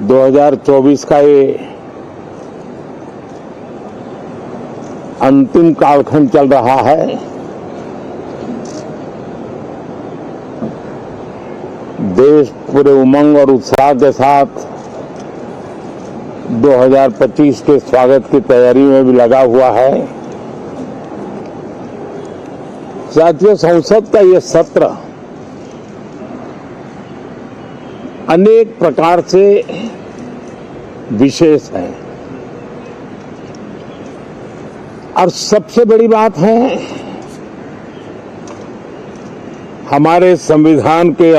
2024 का ये अंतिम कालखंड चल रहा है। देश पूरे उमंग और उत्साह के साथ 2025 के स्वागत की तैयारी में भी लगा हुआ है। साथियों, संसद का ये सत्र अनेक प्रकार से विशेष है और सबसे बड़ी बात है हमारे संविधान के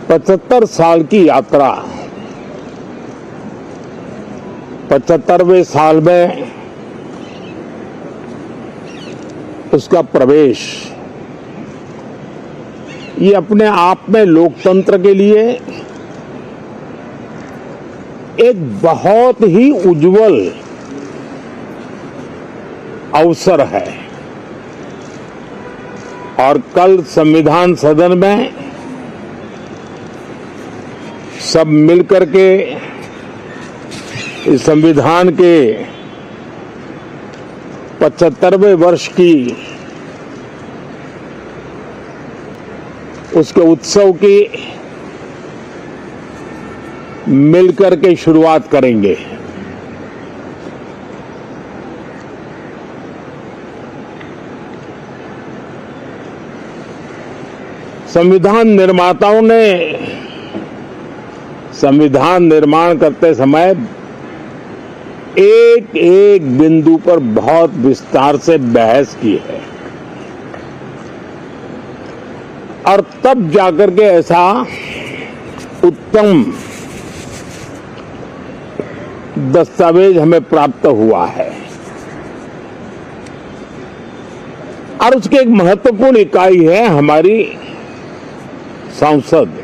75 साल की यात्रा, 75वें साल में उसका प्रवेश, ये अपने आप में लोकतंत्र के लिए एक बहुत ही उज्जवल अवसर है। और कल संविधान सदन में सब मिलकर के इस संविधान के 75वें वर्ष की उसके उत्सव की मिलकर के शुरुआत करेंगे। संविधान निर्माताओं ने संविधान निर्माण करते समय एक एक बिंदु पर बहुत विस्तार से बहस की है और तब जाकर के ऐसा उत्तम दस्तावेज हमें प्राप्त हुआ है। और उसकी एक महत्वपूर्ण इकाई है हमारी संसद।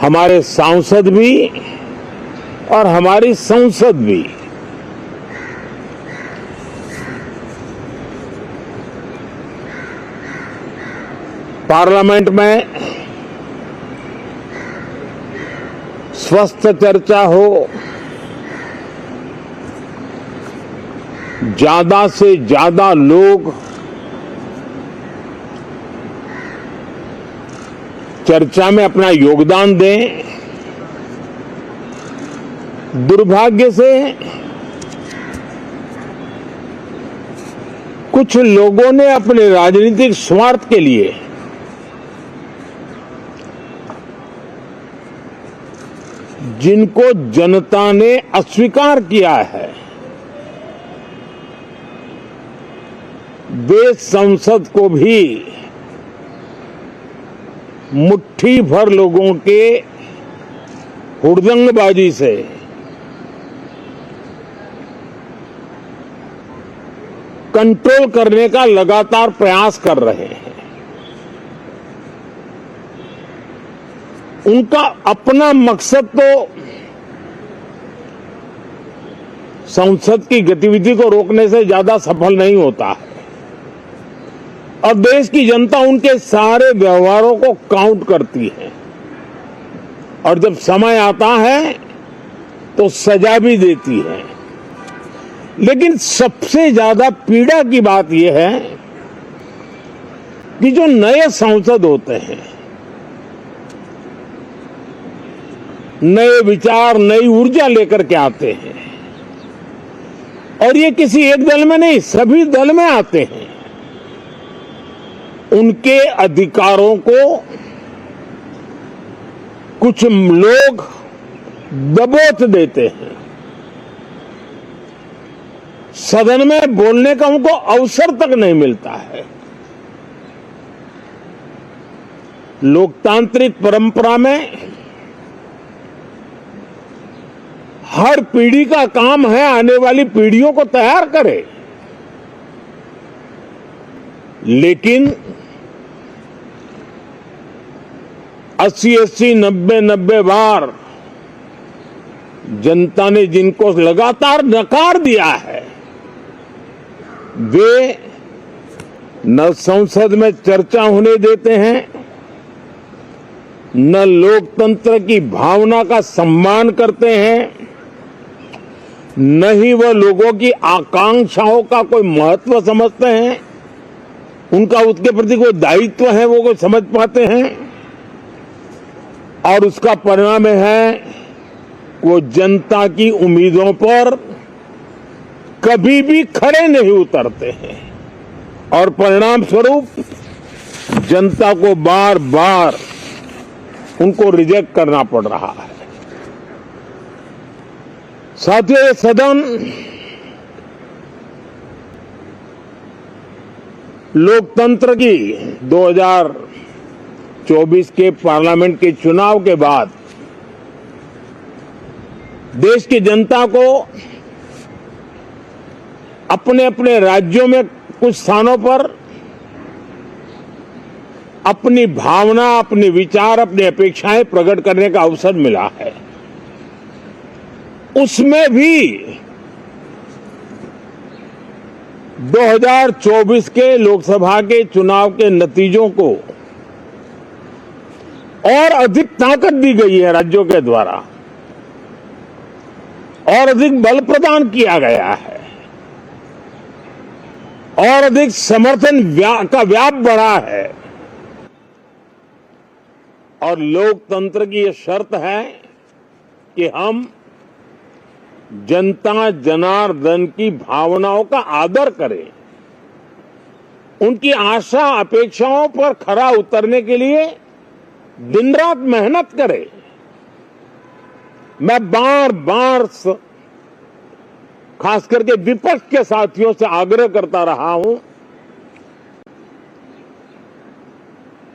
हमारे सांसद भी और हमारी संसद भी पार्लियामेंट में स्वस्थ चर्चा हो, ज्यादा से ज्यादा लोग चर्चा में अपना योगदान दें। दुर्भाग्य से कुछ लोगों ने अपने राजनीतिक स्वार्थ के लिए जिनको जनता ने अस्वीकार किया है, वे संसद को भी मुट्ठी भर लोगों के हुड़दंगबाजी से कंट्रोल करने का लगातार प्रयास कर रहे हैं। उनका अपना मकसद तो संसद की गतिविधि को रोकने से ज्यादा सफल नहीं होता है और देश की जनता उनके सारे व्यवहारों को काउंट करती है और जब समय आता है तो सजा भी देती है। लेकिन सबसे ज्यादा पीड़ा की बात यह है कि जो नए सांसद होते हैं, नए विचार, नई ऊर्जा लेकर के आते हैं और ये किसी एक दल में नहीं, सभी दल में आते हैं। उनके अधिकारों को कुछ लोग दबोच देते हैं। सदन में बोलने का उनको अवसर तक नहीं मिलता है। लोकतांत्रिक परंपरा में हर पीढ़ी का काम है आने वाली पीढ़ियों को तैयार करे, लेकिन 80-80, 90-90 बार जनता ने जिनको लगातार नकार दिया है, वे न संसद में चर्चा होने देते हैं, न लोकतंत्र की भावना का सम्मान करते हैं, न ही वह लोगों की आकांक्षाओं का कोई महत्व समझते हैं, उनका उसके प्रति कोई दायित्व है वो कोई समझ पाते हैं। और उसका परिणाम है वो जनता की उम्मीदों पर कभी भी खरे नहीं उतरते हैं और परिणाम स्वरूप जनता को बार बार उनको रिजेक्ट करना पड़ रहा है। साथियों, ये सदन लोकतंत्र की 2024 के पार्लियामेंट के चुनाव के बाद देश की जनता को अपने अपने राज्यों में कुछ स्थानों पर अपनी भावना, अपने विचार, अपनी अपेक्षाएं प्रकट करने का अवसर मिला है। उसमें भी 2024 के लोकसभा के चुनाव के नतीजों को और अधिक ताकत दी गई है राज्यों के द्वारा और अधिक बल प्रदान किया गया है और अधिक समर्थन का व्याप बढ़ा है। और लोकतंत्र की यह शर्त है कि हम जनता जनार्दन की भावनाओं का आदर करें, उनकी आशा अपेक्षाओं पर खरा उतरने के लिए दिन रात मेहनत करें। मैं बार बार खास करके विपक्ष के साथियों से आग्रह करता रहा हूं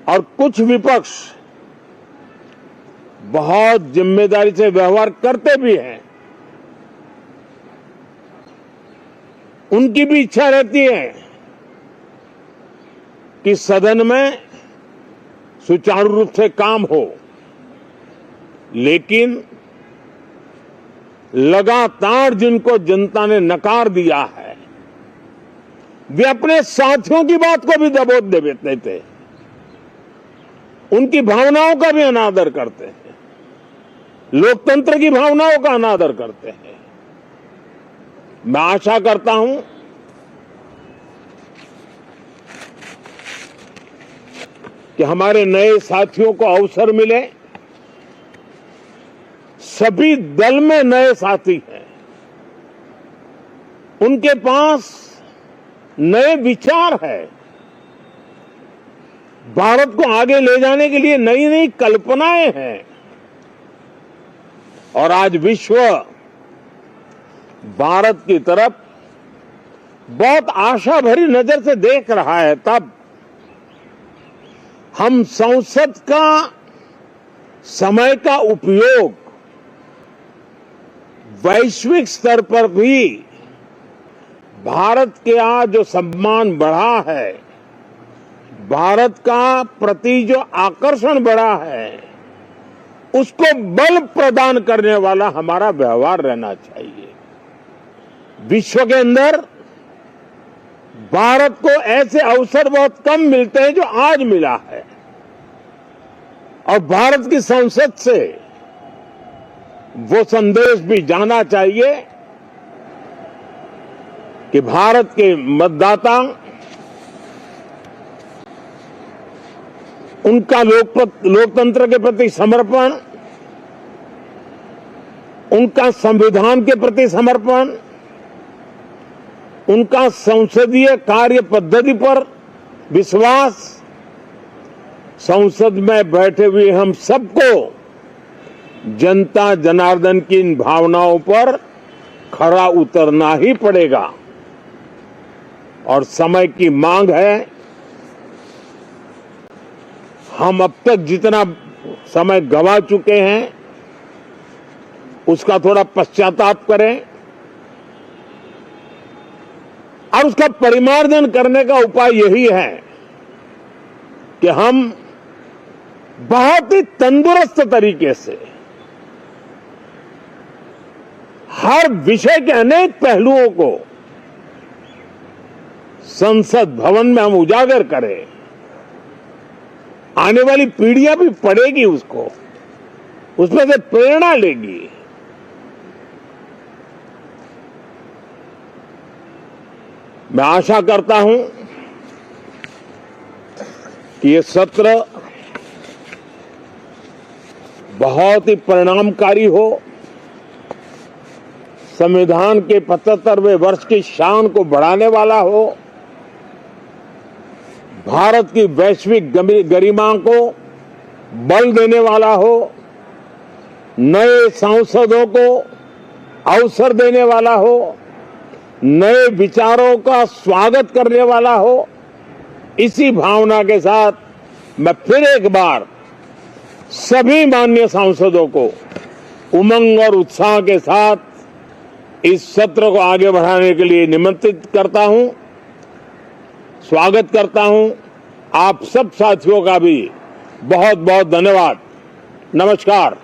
और कुछ विपक्ष बहुत जिम्मेदारी से व्यवहार करते भी हैं। उनकी भी इच्छा रहती है कि सदन में सुचारू रूप से काम हो, लेकिन लगातार जिनको जनता ने नकार दिया है वे अपने साथियों की बात को भी दबोच देते थे, उनकी भावनाओं का भी अनादर करते हैं, लोकतंत्र की भावनाओं का अनादर करते हैं। मैं आशा करता हूं कि हमारे नए साथियों को अवसर मिले। सभी दल में नए साथी हैं, उनके पास नए विचार है, भारत को आगे ले जाने के लिए नई नई कल्पनाएं हैं। और आज विश्व भारत की तरफ बहुत आशा भरी नजर से देख रहा है। तब हम संसद का समय का उपयोग वैश्विक स्तर पर भी भारत के आज जो सम्मान बढ़ा है, भारत का प्रति जो आकर्षण बढ़ा है, उसको बल प्रदान करने वाला हमारा व्यवहार रहना चाहिए। विश्व के अंदर भारत को ऐसे अवसर बहुत कम मिलते हैं जो आज मिला है और भारत की संसद से वो संदेश भी जाना चाहिए कि भारत के मतदाता उनका लोकतंत्र के प्रति समर्पण, उनका संविधान के प्रति समर्पण, उनका संसदीय कार्य पद्धति पर विश्वास, संसद में बैठे हुए हम सबको जनता जनार्दन की इन भावनाओं पर खरा उतरना ही पड़ेगा। और समय की मांग है, हम अब तक जितना समय गंवा चुके हैं उसका थोड़ा पश्चाताप करें और उसका परिमार्जन करने का उपाय यही है कि हम बहुत ही तंदुरुस्त तरीके से हर विषय के अनेक पहलुओं को संसद भवन में हम उजागर करें, आने वाली पीढ़ियां भी पढ़ेगी उसको, उसमें से प्रेरणा लेगी। मैं आशा करता हूं कि ये सत्र बहुत ही परिणामकारी हो, संविधान के 75वें वर्ष की शान को बढ़ाने वाला हो, भारत की वैश्विक गरिमा को बल देने वाला हो, नए सांसदों को अवसर देने वाला हो, नए विचारों का स्वागत करने वाला हो। इसी भावना के साथ मैं फिर एक बार सभी माननीय सांसदों को उमंग और उत्साह के साथ इस सत्र को आगे बढ़ाने के लिए निमंत्रित करता हूं, स्वागत करता हूं। आप सब साथियों का भी बहुत बहुत धन्यवाद। नमस्कार।